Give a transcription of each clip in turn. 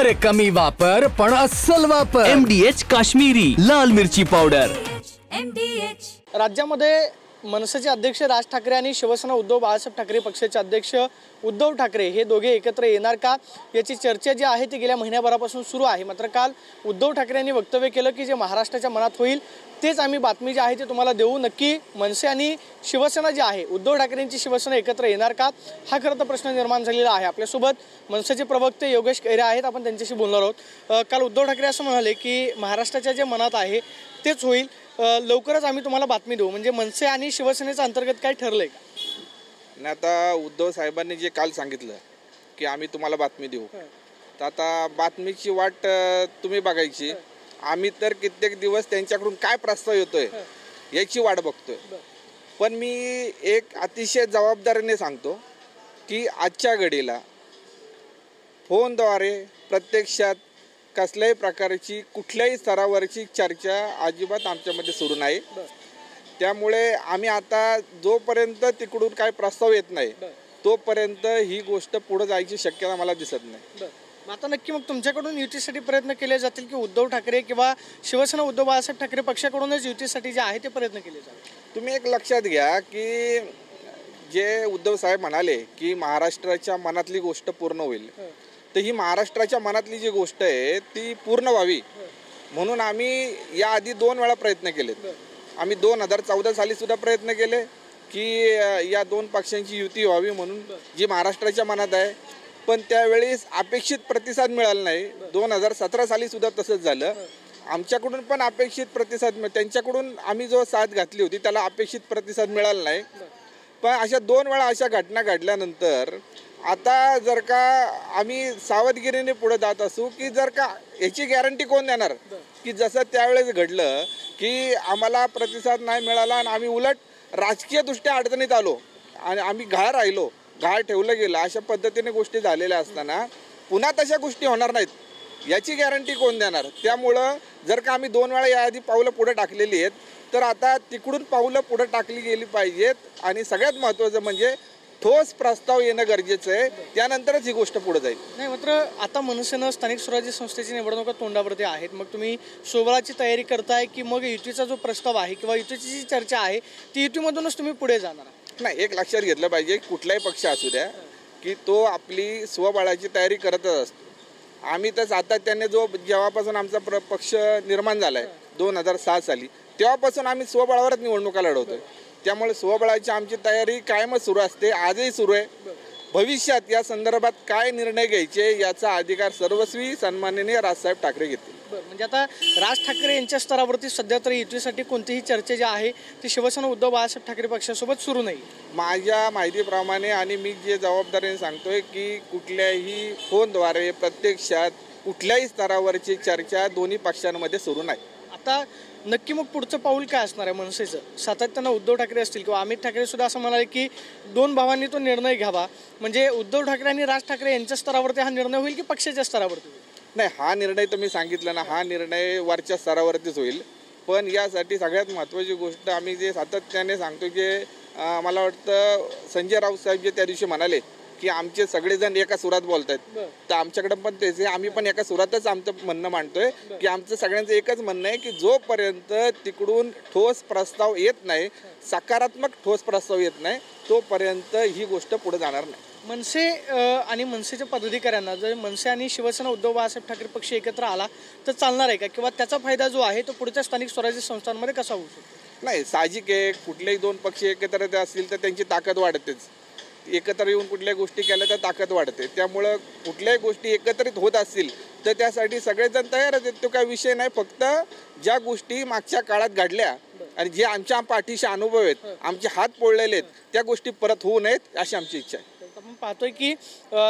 अरे कमी वापर पण अस्सल वापर. MDH काश्मीरी लाल मिरची पावडर. राज्यामध्ये मनसेचे अध्यक्ष राज ठाकरे आणि शिवसेना उद्धव बाळासाहेब ठाकरे पक्षाचे अध्यक्ष उद्धव ठाकरे हे दोघे एकत्र येणार का याची चर्चा जी आहे ती गेल्या महिन्याभरापासून सुरू आहे. मात्र काल उद्धव ठाकरे यांनी वक्तव्य केलं की जे महाराष्ट्राच्या मनात होईल तेच आम्ही बातमी जी आहे ते तुम्हाला देऊ. नक्की मनसे आणि शिवसेना जी आहे उद्धव ठाकरेंची शिवसेना एकत्र येणार का हा खरं तर प्रश्न निर्माण झालेला आहे. आपल्यासोबत मनसेचे प्रवक्ते योगेश खैरे आहेत, आपण त्यांच्याशी बोलणार आहोत. काल उद्धव ठाकरे असं म्हणाले की महाराष्ट्राच्या जे मनात आहे तेच होईल, लवकरच आम्ही तुम्हाला बातमी देऊ. म्हणजे मनसे आणि शिवसेनेच्या अंतर्गत काय ठरलंय का? आणि आता उद्धव साहेबांनी जे काल सांगितलं की आम्ही तुम्हाला बातमी देऊ, तर आता बातमीची वाट तुम्ही बघायची. आम्ही तर कित्येक दिवस त्यांच्याकडून काय प्रस्ताव येतोय याची वाट बघतोय. पण मी एक अतिशय जबाबदारीने सांगतो की आजच्या घडीला फोनद्वारे प्रत्यक्षात कसल्याही प्रकारची कुठल्याही स्तरावरची चर्चा अजिबात आमच्यामध्ये सुरू नाही. त्यामुळे आम्ही आता जोपर्यंत तिकडून काय प्रस्ताव येत नाही तोपर्यंत ही गोष्ट पुढे जायची शक्यता मला दिसत नाही. आता नक्की मग तुमच्याकडून युतीसाठी प्रयत्न केले जातील की उद्धव ठाकरे किंवा शिवसेना उद्धव बाळासाहेब ठाकरे पक्षाकडूनच युतीसाठी जे आहे ते प्रयत्न केले जातील? तुम्ही एक लक्षात घ्या की जे उद्धव साहेब म्हणाले की महाराष्ट्राच्या मनातली गोष्ट पूर्ण होईल, तर ही महाराष्ट्राच्या मनातली जी गोष्ट आहे ती पूर्ण व्हावी म्हणून आम्ही याआधी 2 वेळा प्रयत्न केलेत. आम्ही 2014 साली सुद्धा प्रयत्न केले की या 2 पक्षांची युती व्हावी म्हणून जी महाराष्ट्राच्या मनात आहे, पण त्यावेळेस अपेक्षित प्रतिसाद मिळाला नाही. 2017 साली सुद्धा तसंच झालं. आमच्याकडून पण अपेक्षित प्रतिसाद त्यांच्याकडून आम्ही जो साथ घातली होती त्याला अपेक्षित प्रतिसाद मिळाला नाही. पण अशा 2 वेळा अशा घटना घडल्यानंतर आता जर का आम्ही सावधगिरीने पुढे जात असू की जर का याची गॅरंटी कोण देणार की जसं त्यावेळेस घडलं की आम्हाला प्रतिसाद नाही मिळाला आणि आम्ही उलट राजकीयदृष्ट्या अडचणीत आलो आणि आम्ही घाळ राहिलो, घाळ ठेवलं गेलं, अशा पद्धतीने गोष्टी झालेल्या असताना पुन्हा तशा गोष्टी होणार नाहीत याची गॅरंटी कोण देणार? त्यामुळं जर का आम्ही 2 वेळा याआधी पावलं पुढे टाकलेली आहेत तर आता तिकडून पावलं पुढे टाकली गेली पाहिजेत. आणि सगळ्यात महत्त्वाचं म्हणजे ठोस प्रस्ताव येणं गरजेचं आहे, त्यानंतरच ही गोष्ट पुढे जाईल. नाही, मात्र आता मनसेनं स्थानिक स्वराज्य संस्थेची निवडणुका तोंडावरती आहेत. मग तुम्ही सोबळाची तयारी करताय की मग युतीचा जो प्रस्ताव आहे किंवा युतीची जी चर्चा आहे ती युतीमधूनच तुम्ही पुढे जाणार? नाही, एक लक्षात घेतलं पाहिजे कुठलाही पक्ष असू द्या की तो आपली स्वबळाची तयारी करतच असतो. आम्ही तर सातत्याने जेव्हापासून आमचा पक्ष निर्माण झाला आहे 2007 साली तेव्हापासून आम्ही स्वबळावरच निवडणुका लढवतोय. त्यामुळे स्वबळाची आमची तयारी कायमच सुरू असते, आजही सुरू आहे. भविष्यात या संदर्भात काय निर्णय घ्यायचे याचा अधिकार सर्वस्वी सन्माननीय राजसाहेब ठाकरे घेतील. म्हणजे आता राज ठाकरे यांच्या स्तरावरती सध्या तरी युतीसाठी कोणतीही चर्चा जी आहे ती शिवसेना उद्धव बाळासाहेब ठाकरे पक्षासोबत सुरू नाही माझ्या माहितीप्रमाणे. आणि मी जे जबाबदारीने सांगतोय की कुठल्याही फोनद्वारे प्रत्यक्षात कुठल्याही स्तरावरची चर्चा दोन्ही पक्षांमध्ये सुरू नाही. आता नक्की मग पुढचं पाऊल काय असणार आहे मनसेचं? सातत्यानं उद्धव ठाकरे असतील किंवा अमित ठाकरे सुद्धा असं म्हणाले की 2 भावांनी तो निर्णय घ्यावा. म्हणजे उद्धव ठाकरे आणि राज ठाकरे यांच्या स्तरावरती हा निर्णय होईल की पक्षाच्या स्तरावरती होईल? नाही, हा निर्णय तुम्ही सांगितलं ना, हा निर्णय वरच्या स्तरावरतीच होईल. पण यासाठी सगळ्यात महत्त्वाची गोष्ट आम्ही जे सातत्याने सांगतो की मला वाटतं संजय राऊत साहेब जे त्या दिवशी म्हणाले की आमचे सगळेजण एका सुरात बोलत आहेत, तर आमच्याकडे पण तेच आहे. आम्ही पण एका सुरातच आमचं म्हणणं मांडतोय की आमचं सगळ्यांचं एकच म्हणणं आहे की जोपर्यंत तिकडून ठोस प्रस्ताव येत नाही, सकारात्मक ठोस प्रस्ताव येत नाही, तोपर्यंत ही गोष्ट पुढे जाणार नाही. मनसे आणि मनसेच्या पदाधिकाऱ्यांना जर मनसे आणि शिवसेना उद्धव बाळासाहेब ठाकरे पक्ष एकत्र आला तर चालणार आहे का? किंवा त्याचा फायदा जो आहे तो पुढच्या स्थानिक स्वराज्य संस्थांमध्ये कसा होऊ शकतो? नाही, साहजिक आहे. कुठलेही 2 पक्ष एकत्र असतील तर त्यांची ताकद वाढतेच. एकत्र येऊन कुठल्या गोष्टी केल्या तर ताकद वाढते. त्यामुळं कुठल्याही गोष्टी एकत्रित होत असतील तर त्यासाठी सगळेजण तयारच आहेत. तो काय विषय नाही. फक्त ज्या गोष्टी मागच्या काळात घडल्या आणि जे आमच्या पाठीचे अनुभव आहेत, आमचे हात पोळलेले आहेत, त्या गोष्टी परत होऊ नयेत अशी आमची इच्छा आहे. आपण पाहतोय की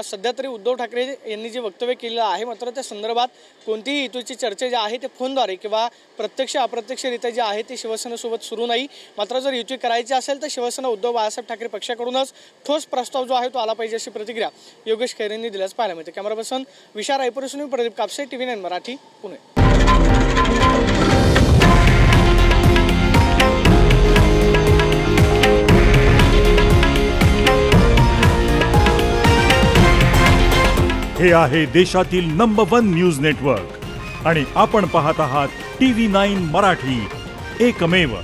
सध्या तरी उद्धव ठाकरे यांनी जे वक्तव्य केलेलं आहे मात्र त्या संदर्भात कोणतीही युतीची चर्चा जी आहे ते फोनद्वारे किंवा प्रत्यक्ष अप्रत्यक्षरित्या जी आहे ती शिवसेनेसोबत सुरू नाही. मात्र जर युती करायची असेल तर शिवसेना उद्धव बाळासाहेब ठाकरे पक्षाकडूनच ठोस प्रस्ताव जो आहे तो आला पाहिजे अशी प्रतिक्रिया योगेश खैरेंनी दिल्यास पाहायला मिळते. कॅमेरा पर्सन विशाल रायपूरसून प्रदीप कापसे, TV9 मराठी, पुणे. हे आहे देशातील नंबर 1 न्यूज नेटवर्क आणि आपण पाहत आहात TV9 मराठी, एकमेव.